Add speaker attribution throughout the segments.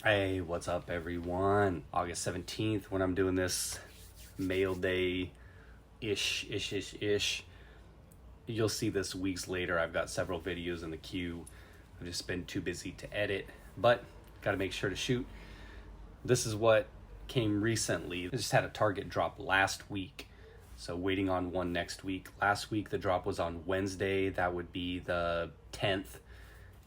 Speaker 1: Hey, what's up everyone? August 17th when I'm doing this mail day ish. You'll see this weeks later. I've got several videos in the queue. I've just been too busy to edit, but got to make sure to shoot. This is what came recently. I just had a Target drop last week, so waiting on one next week. Last week the drop was on Wednesday. That would be the 10th.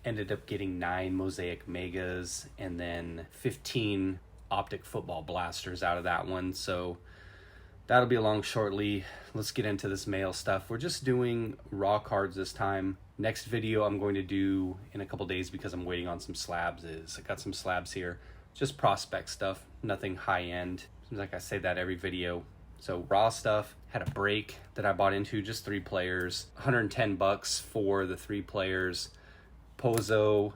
Speaker 1: Ended up getting 9 Mosaic Megas and then 15 optic football blasters out of that one. So that'll be along shortly. Let's get into this mail stuff. We're just doing raw cards this time. Next video I'm going to do in a couple days, because I'm waiting on some slabs, is I got some slabs here. Just prospect stuff, nothing high end. Seems like I say that every video. So raw stuff. Had a break that I bought into, just 3 players. 110 bucks for the 3 players. Pozo,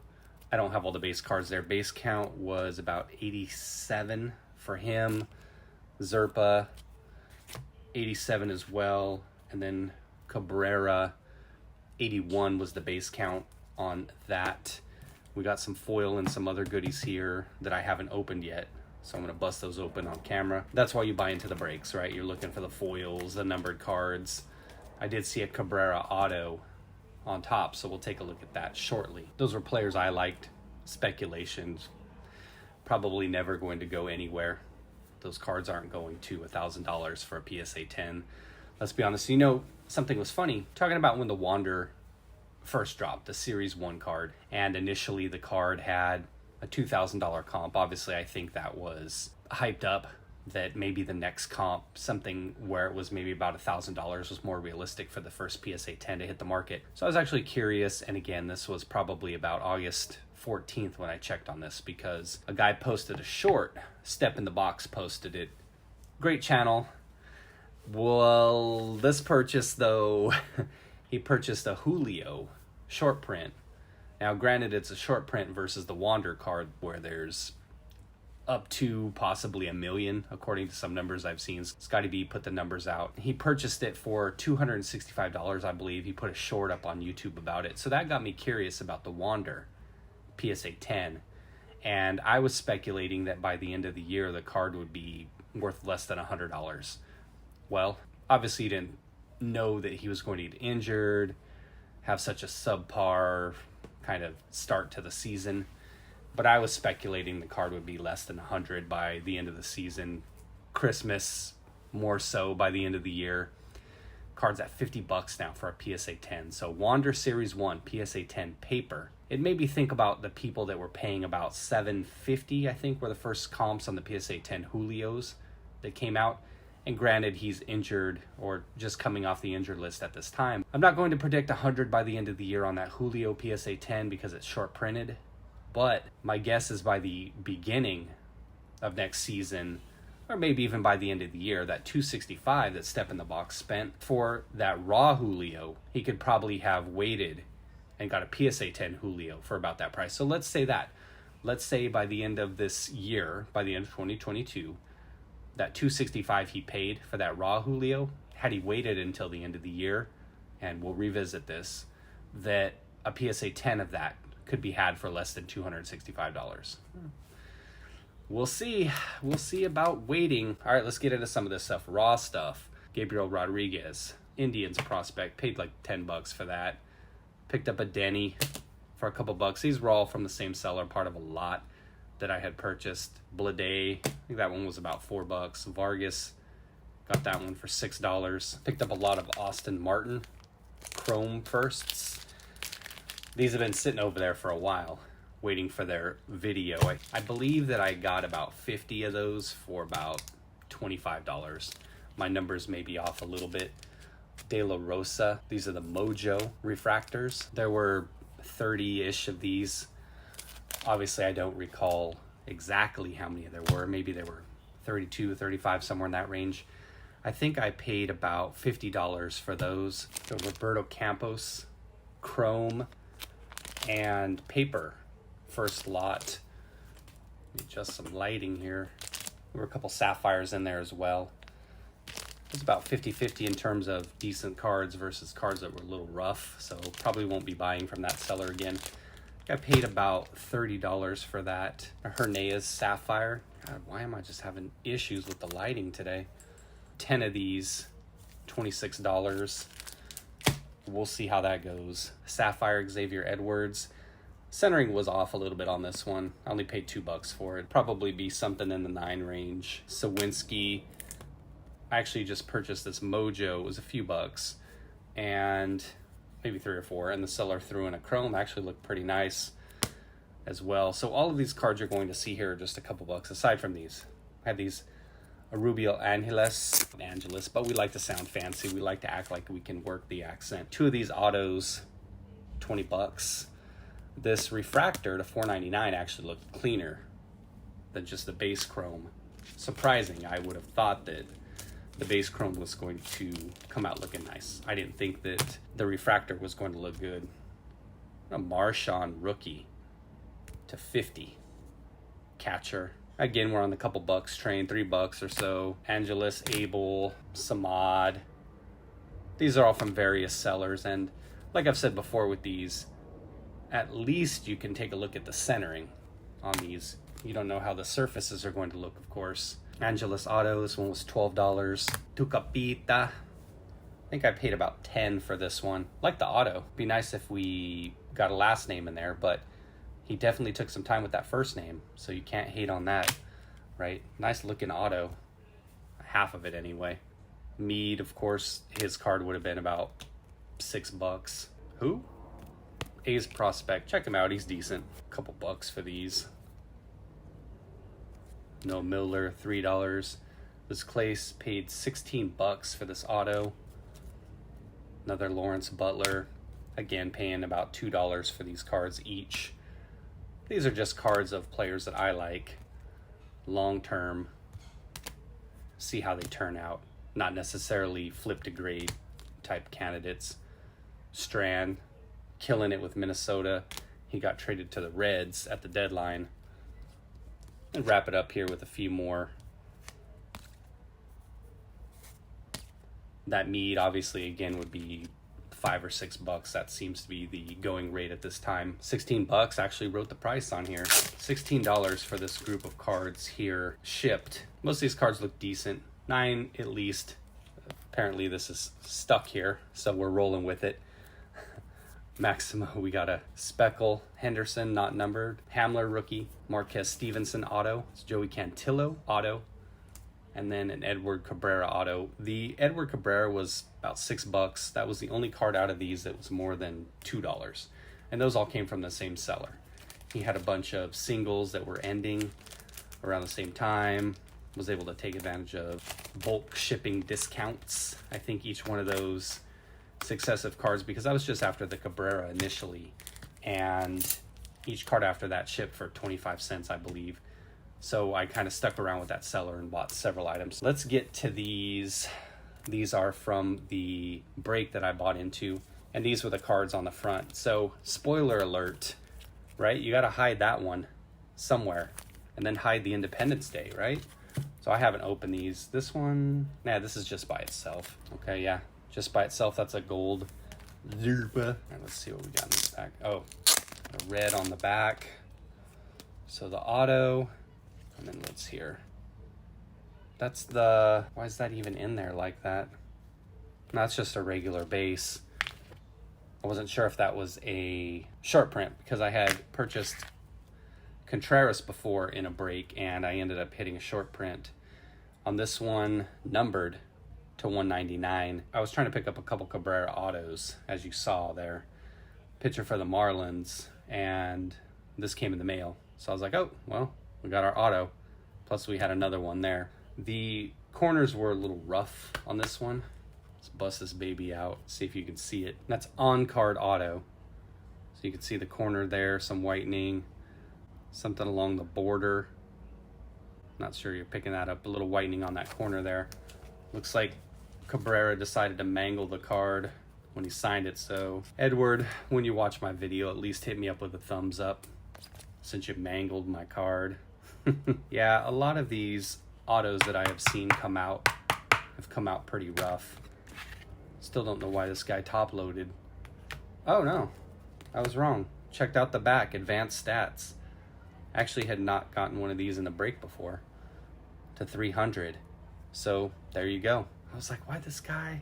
Speaker 1: I don't have all the base cards there. Base count was about 87 for him. Zerpa, 87 as well. And then Cabrera, 81 was the base count on that. We got some foil and some other goodies here that I haven't opened yet, so I'm going to bust those open on camera. That's why you buy into the breaks, right? You're looking for the foils, the numbered cards. I did see a Cabrera auto on top, so we'll take a look at that shortly. Those were players I liked. Speculations, probably never going to go anywhere. Those cards aren't going to $1,000 for a PSA 10. Let's be honest. You know, something was funny talking about when the Wander first dropped, the Series 1 card, and initially the card had a $2,000 comp. Obviously I think that was hyped up, that maybe the next comp, something where it was maybe about $1,000, was more realistic for the first PSA 10 to hit the market. So I was actually curious, and again, this was probably about August 14th when I checked on this, because a guy posted a short, Step in the Box posted it. Great channel. Well, this purchase though, he purchased a Julio short print. Now granted, it's a short print versus the Wander card, where there's up to possibly 1 million, according to some numbers I've seen. Scotty B put the numbers out. He purchased it for $265, I believe. He put a short up on YouTube about it. So that got me curious about the Wander PSA 10. And I was speculating that by the end of the year, the card would be worth less than $100. Well, obviously he didn't know that he was going to get injured, have such a subpar kind of start to the season. But I was speculating the card would be less than 100 by the end of the season. Christmas, more so by the end of the year. Card's at 50 bucks now for a PSA 10. So Wander Series 1 PSA 10 paper. It made me think about the people that were paying about $750, I think, were the first comps on the PSA 10 Julios that came out. And granted, he's injured or just coming off the injured list at this time. I'm not going to predict 100 by the end of the year on that Julio PSA 10 because it's short printed. But my guess is by the beginning of next season, or maybe even by the end of the year, that $265 that Step in the Box spent for that raw Julio, he could probably have waited and got a PSA 10 Julio for about that price. So let's say that. Let's say by the end of this year, by the end of 2022, that $265 he paid for that raw Julio, had he waited until the end of the year, and we'll revisit this, that a PSA 10 of that could be had for less than $265. We'll see. We'll see about waiting. All right, let's get into some of this stuff. Raw stuff. Gabriel Rodriguez, Indians prospect, paid like 10 bucks for that. Picked up a Denny for a couple bucks. These were all from the same seller, part of a lot that I had purchased. Blade, I think that one was about 4 bucks. Vargas, got that one for $6. Picked up a lot of Austin Martin Chrome firsts. These have been sitting over there for a while, waiting for their video. I believe that I got about 50 of those for about $25. My numbers may be off a little bit. De La Rosa, these are the Mojo refractors. There were 30-ish of these. Obviously, I don't recall exactly how many there were. Maybe there were 32, 35, somewhere in that range. I think I paid about $50 for those. The Roberto Campos Chrome and paper first lot. Let me adjust some lighting here. There were a couple sapphires in there as well. It was about 50-50 in terms of decent cards versus cards that were a little rough, so probably won't be buying from that seller again. I paid about $30 for that. A Hernea's Sapphire. God, why am I just having issues with the lighting today? 10 of these, $26. We'll see how that goes. Sapphire Xavier Edwards. Centering was off a little bit on this one. I only paid $2 for it. Probably be something in the 9 range. Sawinski. I actually just purchased this Mojo. It was a few bucks. And maybe 3 or 4. And the seller threw in a chrome. Actually looked pretty nice as well. So all of these cards you're going to see here are just a couple bucks. Aside from these, I have these Rubio Angeles, but we like to sound fancy. We like to act like we can work the accent. 2 of these autos, 20 bucks. This refractor to $4.99 actually looked cleaner than just the base chrome. Surprising. I would have thought that the base chrome was going to come out looking nice. I didn't think that the refractor was going to look good. A Marchand rookie to 50. Catcher. Again, we're on the couple bucks train, $3 or so. Angeles, Abel, Samad. These are all from various sellers. And like I've said before with these, at least you can take a look at the centering on these. You don't know how the surfaces are going to look, of course. Angeles Auto, this one was $12. Tucapita. I think I paid about $10 for this one. Like the auto. Be nice if we got a last name in there, but he definitely took some time with that first name, so you can't hate on that, right? Nice looking auto. Half of it anyway. Mead, of course, his card would have been about $6. Who? A's prospect. Check him out. He's decent. A couple bucks for these. No Miller, $3. This Clace paid $16 for this auto. Another Lawrence Butler. Again, paying about $2 for these cards each. These are just cards of players that I like long term. See how they turn out. Not necessarily flip to grade type candidates. Strand, killing it with Minnesota. He got traded to the Reds at the deadline. And wrap it up here with a few more. That Mead obviously again would be $5 or $6. That seems to be the going rate at this time. $16 actually wrote the price on here. $16 for this group of cards here shipped. Most of these cards look decent. 9 at least. Apparently this is stuck here, so we're rolling with it. Maximo, we got a Speckle, Henderson, not numbered, Hamler rookie, Marquez Stevenson auto, it's Joey Cantillo auto, and then an Edward Cabrera auto. The Edward Cabrera was about $6. That was the only card out of these that was more than $2. And those all came from the same seller. He had a bunch of singles that were ending around the same time, was able to take advantage of bulk shipping discounts. I think each one of those successive cards, because I was just after the Cabrera initially, and each card after that shipped for 25 cents, I believe. So I kind of stuck around with that seller and bought several items. Let's get to these. These are from the break that I bought into, and these were the cards on the front. So spoiler alert, right? You got to hide that one somewhere, and then hide the Independence Day, right? So I haven't opened these. This one, nah, this is just by itself. Okay, yeah. Just by itself, that's a gold. And let's see what we got in this pack. Oh, a red on the back. So the auto, and then what's here? That's the, why is that even in there like that? No, that's just a regular base. I wasn't sure if that was a short print because I had purchased Contreras before in a break and I ended up hitting a short print. On this one, numbered to 199. I was trying to pick up a couple Cabrera autos, as you saw there. Pitcher for the Marlins, and this came in the mail. So I was like, oh, well, we got our auto. Plus we had another one there. The corners were a little rough on this one. Let's bust this baby out, see if you can see it. That's on-card auto. So you can see the corner there, some whitening, something along the border. Not sure you're picking that up, a little whitening on that corner there. Looks like Cabrera decided to mangle the card when he signed it. So Edward, when you watch my video, at least hit me up with a thumbs up since you mangled my card. Yeah, a lot of these autos that I have seen come out have come out pretty rough. Still don't know why this guy top loaded. Oh no, I was wrong. checked out the back, advanced stats. Actually had not gotten one of these in the break before, to 300. So there you go. I was like, why this guy?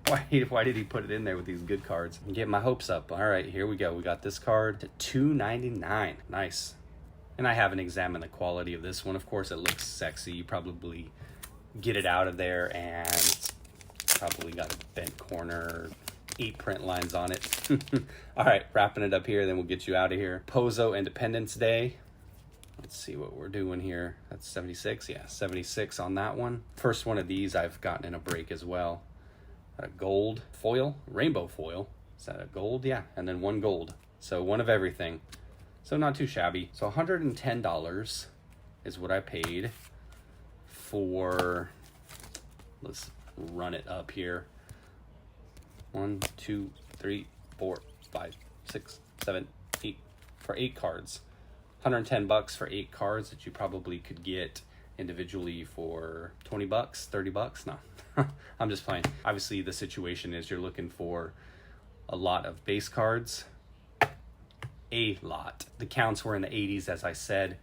Speaker 1: Why did he put it in there with these good cards? I'm getting my hopes up. All right, here we go. We got this card to 299. Nice. And I haven't examined the quality of this one. Of course, it looks sexy. You probably get it out of there and it's probably got a bent corner, 8 print lines on it. All right, wrapping it up here, then we'll get you out of here. Pozo Independence Day. Let's see what we're doing here. That's 76. Yeah, 76 on that one. First one of these I've gotten in a break as well. A gold foil, rainbow foil. Is that a gold? Yeah, and then 1 gold. So 1 of everything. So not too shabby. So $110 is what I paid for, let's run it up here. 1, 2, 3, 4, 5, 6, 7, 8, for 8 cards. $110 for 8 cards that you probably could get individually for 20 bucks, 30 bucks. No, I'm just playing. Obviously the situation is you're looking for a lot of base cards, a lot. The counts were in the 80s, as I said,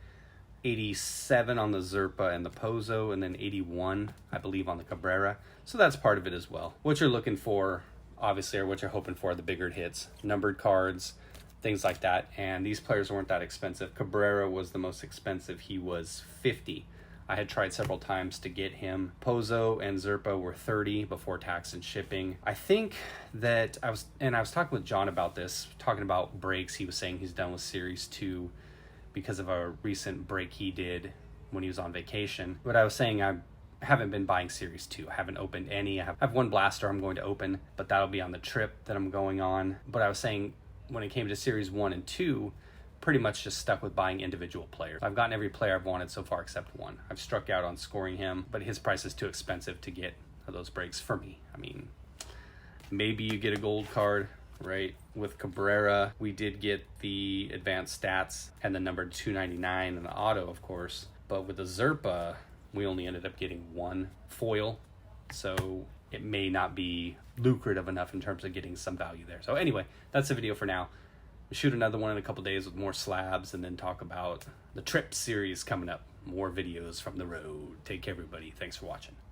Speaker 1: 87 on the Zerpa and the Pozo, and then 81, I believe, on the Cabrera. So that's part of it as well. What you're looking for, obviously, or what you're hoping for, are the bigger hits, numbered cards, things like that. And these players weren't that expensive. Cabrera was the most expensive. He was 50. I had tried several times to get him. Pozo and Zerpa were 30 before tax and shipping. I think that I was talking with John about this, talking about breaks. He was saying he's done with Series 2 because of a recent break he did when he was on vacation. But I was saying I haven't been buying Series 2. I haven't opened any. I have 1 blaster I'm going to open, but that'll be on the trip that I'm going on. But I was saying when it came to Series 1 and 2, pretty much just stuck with buying individual players. I've gotten every player I've wanted so far except 1. I've struck out on scoring him, but his price is too expensive to get those breaks for me. I mean, maybe you get a gold card, right? With Cabrera, we did get the advanced stats and the number 299 and the auto, of course. But with the Zerpa, we only ended up getting 1 foil. So it may not be lucrative enough in terms of getting some value there. So anyway, that's the video for now. We'll shoot another one in a couple days with more slabs and then talk about the trip series coming up. More videos from the road. Take care, everybody. Thanks for watching.